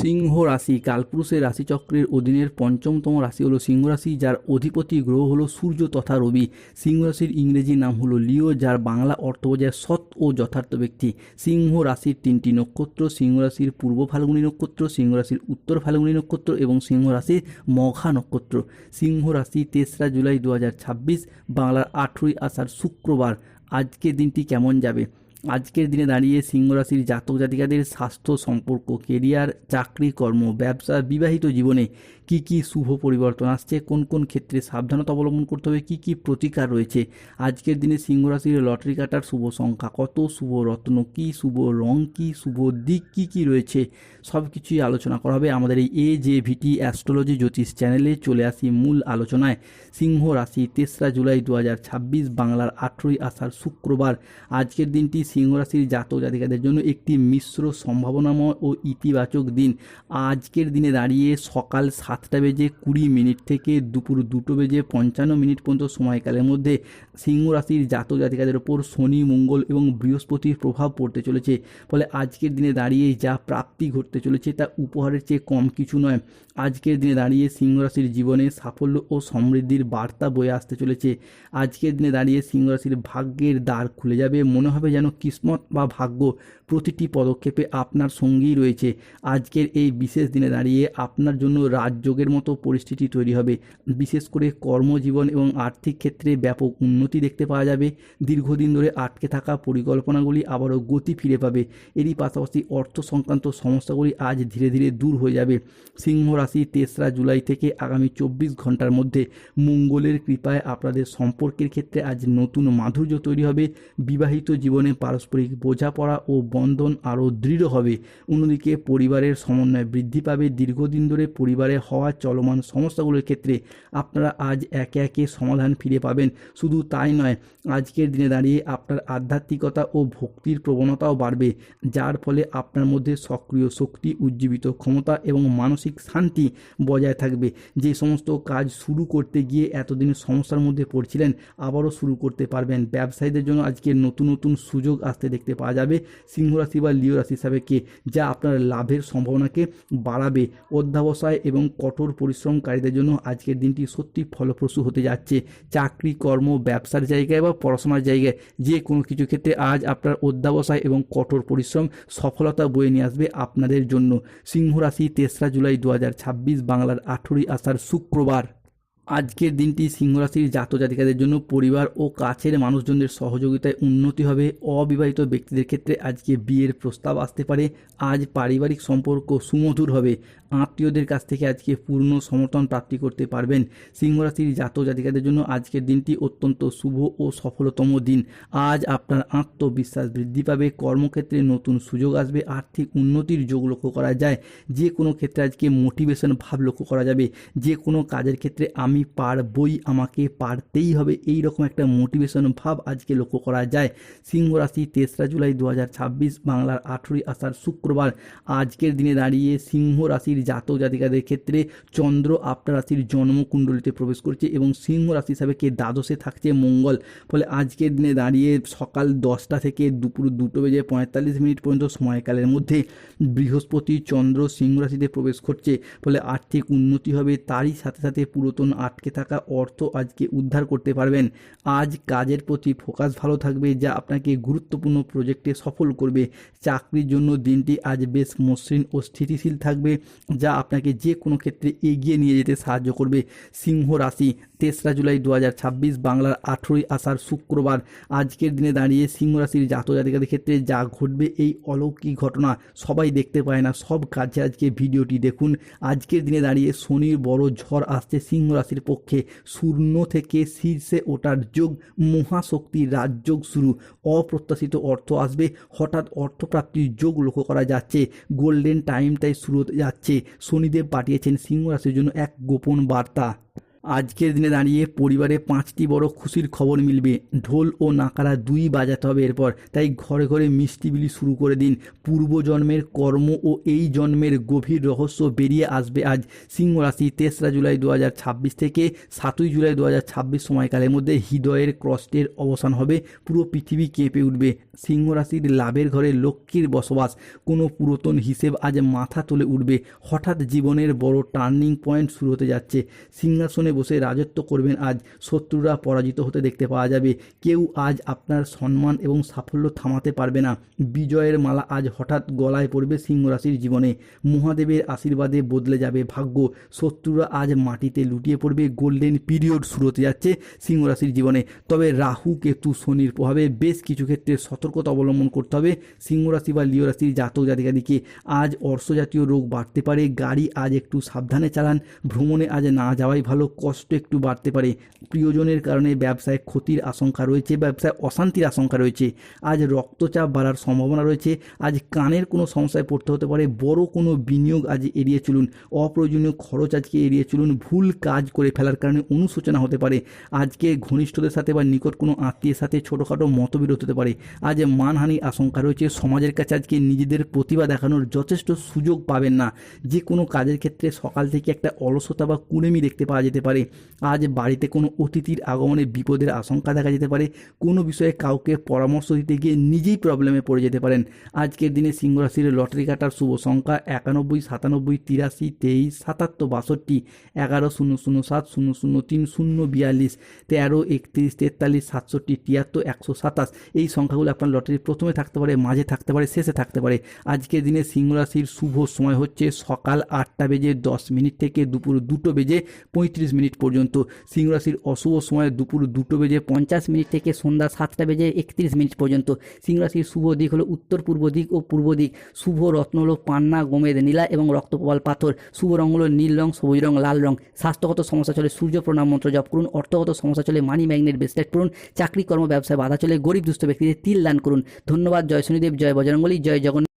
সিংহ রাশি কালপুরুষের রাশিচক্রের অধীনের পঞ্চমতম রাশি হলো সিংহ রাশি, যার অধিপতি গ্রহ হলো সূর্য তথা রবি। সিংহ রাশির ইংরেজি নাম হলো লিও, যার বাংলা অর্থ বোঝায় সৎ ও যথার্থ ব্যক্তি। সিংহ রাশির তিনটি নক্ষত্র: সিংহ রাশির পূর্ব ফাল্গুনী নক্ষত্র, সিংহ রাশির উত্তর ফাল্গুনী নক্ষত্র এবং সিংহ রাশির মঘা নক্ষত্র। সিংহ রাশি 3রা জুলাই 2026, বাংলার 8ই আষাঢ় শুক্রবার। আজকের দিনটি কেমন যাবে? আজকের দিনে দাঁড়িয়ে সিংহ রাশির জাতক জাতিকাদের স্বাস্থ্য, সম্পর্ক, কেরিয়ার, চাকরি, কর্ম, ব্যবসা, বিবাহিত জীবনে কি কি শুভ পরিবর্তন আসছে, কোন কোন ক্ষেত্রে সাবধানতা অবলম্বন করতে হবে, কি কি প্রতিকার রয়েছে। আজকের দিনে সিংহ রাশির লটারি কাটার শুভ সংখ্যা কত, শুভ রত্ন কি, শুভ রং কি, শুভ দিক কি কি রয়েছে, সব কিছুই আলোচনা করা হবে আমাদের এই AJVT অ্যাস্ট্রোলজি জ্যোতিষ চ্যানেলে। চলে আসি মূল আলোচনায়। সিংহ রাশি 3রা জুলাই 2026, বাংলার 8ই আষাঢ় শুক্রবার। আজকের দিনটি সিংহ রাশির জাতক জাতিকাদের জন্য একটি মিশ্র সম্ভাবনাময় ও ইতিবাচক দিন। আজকের দিনে দাঁড়িয়ে সকাল 7:20 থেকে দুপুর 2:55 পর্যন্ত সময়কালের মধ্যে সিংহ রাশির জাতক জাতিকাদের ওপর শনি, মঙ্গল এবং বৃহস্পতির প্রভাব পড়তে চলেছে। ফলে আজকের দিনে দাঁড়িয়ে যা প্রাপ্তি ঘটতে চলেছে তা উপহারের চেয়ে কম কিছু নয়। আজকের দিনে দাঁড়িয়ে সিংহ রাশির জীবনে সাফল্য ও সমৃদ্ধির বার্তা বয়ে আসতে চলেছে। আজকের দিনে দাঁড়িয়ে সিংহ রাশির ভাগ্যের দ্বার খুলে যাবে। মনে হবে যেন কিসমত বা ভাগ্য প্রতিটি পদক্ষেপে আপনার সঙ্গেই রয়েছে। আজকের এই বিশেষ দিনে দাঁড়িয়ে আপনার জন্য রাজযোগের মতো পরিস্থিতি তৈরি হবে। বিশেষ করে কর্মজীবন এবং আর্থিক ক্ষেত্রে ব্যাপক উন্নতি দেখতে পাওয়া যাবে। দীর্ঘদিন ধরে আটকে থাকা পরিকল্পনাগুলি আবারও গতি ফিরে পাবে। এরই পাশাপাশি অর্থ সংক্রান্ত সমস্যাগুলি আজ ধীরে ধীরে দূর হয়ে যাবে। সিংহ রাশি 3রা জুলাই থেকে আগামী 24 ঘন্টার মধ্যে মঙ্গলের কৃপায় আপনাদের সম্পর্কের ক্ষেত্রে আজ নতুন মাধুর্য তৈরি হবে। বিবাহিত জীবনে পারস্পরিক বোঝাপড়া ও বন্ধন আরও দৃঢ় হবে। অন্যদিকে পরিবারের সমন্বয় বৃদ্ধি পাবে। দীর্ঘদিন ধরে পরিবারে হওয়া চলমান সমস্যাগুলোর ক্ষেত্রে আপনারা আজ একে একে সমাধান ফিরে পাবেন। শুধু তাই নয়, আজকের দিনে দাঁড়িয়ে আপনার আধ্যাত্মিকতা ও ভক্তির প্রবণতাও বাড়বে, যার ফলে আপনার মধ্যে সক্রিয় শক্তি, উজ্জীবিত ক্ষমতা এবং মানসিক শান্তি বজায় থাকবে। যে সমস্ত কাজ শুরু করতে গিয়ে এতদিন সমস্যার মধ্যে পড়ছিলেন, আবারও শুরু করতে পারবেন। ব্যবসায়ীদের জন্য আজকে নতুন নতুন সুযোগ আসতে দেখতে পাওয়া যাবে সিংহ রাশি বা লিও রাশি হিসাবে, যা আপনার লাভের সম্ভাবনাকে বাড়াবে। অধ্যবসায় এবং কঠোর পরিশ্রমকারীদের জন্য আজকের দিনটি সত্যি ফলপ্রসূ হতে যাচ্ছে। চাকরি, কর্ম, ব্যবসার জায়গায় বা পড়াশোনার জায়গায় যে কোনো কিছু ক্ষেত্রে আজ আপনার অধ্যবসায় এবং কঠোর পরিশ্রম সফলতা বয়ে নিয়ে আসবে আপনাদের জন্য। সিংহ রাশি 3রা জুলাই 2026, বাংলার 8ই আষাঢ় শুক্রবার। আজকের দিনটি সিংহ রাশির জাতক জাতিকাদের জন্য পরিবার ও কাছের মানুষজনদের সহযোগিতায় উন্নতি হবে। অবিবাহিত ব্যক্তিদের ক্ষেত্রে আজকে বিয়ের প্রস্তাব আসতে পারে। আজ পারিবারিক সম্পর্ক সুমধুর হবে। আত্মীয়দের কাছ থেকে আজকে পূর্ণ সমর্থন প্রাপ্তি করতে পারবেন। সিংহ রাশির জাতক জাতিকাদের জন্য আজকের দিনটি অত্যন্ত শুভ ও সফলতম দিন। আজ আপনার আত্মবিশ্বাস বৃদ্ধি পাবে। কর্মক্ষেত্রে নতুন সুযোগ আসবে। আর্থিক উন্নতির যোগ লক্ষ্য করা যায়। যে কোনো ক্ষেত্রে আজকে মোটিভেশন ভাব লক্ষ্য করা যাবে। যে কোনো কাজের ক্ষেত্রে আমি পারবই, আমাকে পারতেই হবে, এই রকম একটা মোটিভেশন ভাব আজকে লক্ষ্য করা যায়। সিংহ রাশি 3রা জুলাই 2026, বাংলার 8ই আষাঢ় শুক্রবার। আজকের দিনে দাঁড়িয়ে সিংহ রাশির জাতক জাতিকাদের ক্ষেত্রে চন্দ্র আপনার রাশির জন্মকুণ্ডলিতে প্রবেশ করছে এবং সিংহ রাশি হিসাবে দ্বাদশে থাকছে মঙ্গল। ফলে আজকের দিনে দাঁড়িয়ে সকাল 10টা থেকে দুপুর 2:45 পর্যন্ত সময়কালের মধ্যে বৃহস্পতি, চন্দ্র সিংহ রাশিতে প্রবেশ করছে। ফলে আর্থিক উন্নতি হবে। তারই সাথে সাথে পুরাতন আটকে থাকা অর্থ আজকে উদ্ধার করতে পারবেন। আজ কাজের প্রতি ফোকাস ভালো থাকবে, যা আপনাকে গুরুত্বপূর্ণ প্রজেক্টে সফল করবে। চাকরির জন্য দিনটি আজ বেশ মসৃণ ও স্থিতিশীল থাকবে, যা আপনাকে যে কোনো ক্ষেত্রে এগিয়ে নিয়ে যেতে সাহায্য করবে। সিংহ রাশি 3রা জুলাই 2026, বাংলার 8ই আষাঢ় শুক্রবার। আজকের দিনে দাঁড়িয়ে সিংহ রাশির জাতক জাতিকাদের ক্ষেত্রে যা ঘটবে, এই অলৌকিক ঘটনা সবাই দেখতে পায় না। সব কাজে আজকে ভিডিওটি দেখুন। আজকের দিনে দাঁড়িয়ে শনির বড় ঝড় আসছে সিংহ রাশির পক্ষে। শূন্য থেকে শীর্ষে ওঠার যোগ, মহাশক্তির রাজযোগ শুরু। অপ্রত্যাশিত অর্থ আসবে। হঠাৎ অর্থপ্রাপ্তির যোগ লক্ষ্য করা যাচ্ছে। গোল্ডেন টাইমটাই শুরু হতে যাচ্ছে। শনিদেব পাঠিয়েছেন সিংহ রাশির জন্য এক গোপন বার্তা। আজকের দিনে দাঁড়িয়ে পরিবারে 5টি বড় খুশির খবর মিলবে। ঢোল ও নাকারা দুই বাজাতে হবে এরপর, তাই ঘরে ঘরে মিষ্টি বিলি শুরু করে দিন। পূর্বজন্মের কর্ম ও এই জন্মের গভীর রহস্য বেরিয়ে আসবে আজ। সিংহ রাশি 3রা জুলাই 2026 থেকে 7ই জুলাই 2026 সময়কালের মধ্যে হৃদয়ের কষ্টের অবসান হবে। পুরো পৃথিবী কেঁপে উঠবে। সিংহ রাশির লাভের ঘরে লক্ষ্মীর বসবাস। কোনো পুরাতন হিসেব আজ মাথা তুলে উঠবে। হঠাৎ জীবনের বড় টার্নিং পয়েন্ট শুরু হতে যাচ্ছে। সিংহাসনে বসে রাজত্ব করবেন আজ। শত্রুরা পরাজিত হতে দেখতে পাওয়া যাবে। কেউ আজ আপনার সম্মান এবং সাফল্য থামাতে পারবে না। বিজয়ের মালা আজ হঠাৎ গলায় পড়বে সিংহ রাশির জীবনে। মহাদেবের আশীর্বাদে বদলে যাবে ভাগ্য। শত্রুরা আজ মাটিতে লুটিয়ে পড়বে। গোল্ডেন পিরিয়ড শুরু হতে যাচ্ছে সিংহ রাশির জীবনে। তবে রাহু কেতু শনির প্রভাবে বেশ কিছু ক্ষেত্রে সতর্কতা অবলম্বন করতে হবে সিংহ রাশি বা লিও রাশির জাতক জাতিকাদিকে। আজ অর্শজাতীয় রোগ বাড়তে পারে। গাড়ি আজ একটু সাবধানে চালান। ভ্রমণে আজ না যাওয়াই ভালো। কষ্ট একটু বাড়তে পারে। প্রিয়জনের কারণে ব্যবসায় ক্ষতির আশঙ্কা রয়েছে, ব্যবসায় অশান্তির আশঙ্কা রয়েছে। আজ রক্তচাপ বাড়ার সম্ভাবনা রয়েছে। আজ কানের কোনো সমস্যায় পড়তে হতে পারে। বড় কোনো বিনিয়োগ আজ এড়িয়ে চলুন। অপ্রয়োজনীয় খরচ আজকে এড়িয়ে চলুন। ভুল কাজ করে ফেলার কারণে অনুশোচনা হতে পারে। আজকে ঘনিষ্ঠদের সাথে বা নিকট কোনো আত্মীয়ের সাথে ছোটোখাটো মতবিরোধ হতে পারে। আজ মানহানির আশঙ্কা রয়েছে। সমাজের কাছে আজকে নিজেদের প্রতিভা দেখানোর যথেষ্ট সুযোগ পাবেন না। যে কোনো কাজের ক্ষেত্রে সকাল থেকে একটা অলসতা বা কুড়েমি দেখতে পাওয়া যেতে পারে। আজ বাড়িতে কোনো অতিথির আগমনে বিপদের আশঙ্কা দেখা যেতে পারে। কোনো বিষয়ে কাউকে পরামর্শ দিতে গিয়ে নিজেই প্রবলেমে পড়ে যেতে পারেন। আজকের দিনে সিংহ রাশির লটারি কাটার শুভ সংখ্যা 91, 97, 83, 23, 77, 62, 11, 007, 003, 042, 13, 31, 43, 67, 73, 127। এই সংখ্যাগুলো আপনার লটারির প্রথমে থাকতে পারে, মাঝে থাকতে পারে, শেষে থাকতে পারে। আজকের দিনে সিংহ রাশির শুভ সময় হচ্ছে সকাল 8:10 থেকে দুপুর 2:35 পর্যন্ত। সিংহ রাশির অশুভ সময় দুপুর 2:50 থেকে সন্ধ্যা 7:31 পর্যন্ত। সিংহ রাশির শুভ দিক হলো উত্তর পূর্ব দিক ও পূর্ব দিক। শুভ রত্ন হলো পান্না, গোমেদ, নীলা এবং রক্তপ্রবাল পাথর। শুভ রং হলো নীল রং, সবুজ রং, লাল রং। স্বাস্থ্যগত সমস্যা চলে সূর্য প্রণাম মন্ত্র জপ করুন। অর্থগত সমস্যা চলে মানি ম্যাগনেট ব্রেসলেট পড়ুন। চাকরি কর্ম ব্যবসায় বাধা চলে গরিব দুস্থ ব্যক্তিদের তিল দান করুন। ধন্যবাদ। জয় শনিদেব, জয় বজরঙ্গলী, জয় জগন্নাথ।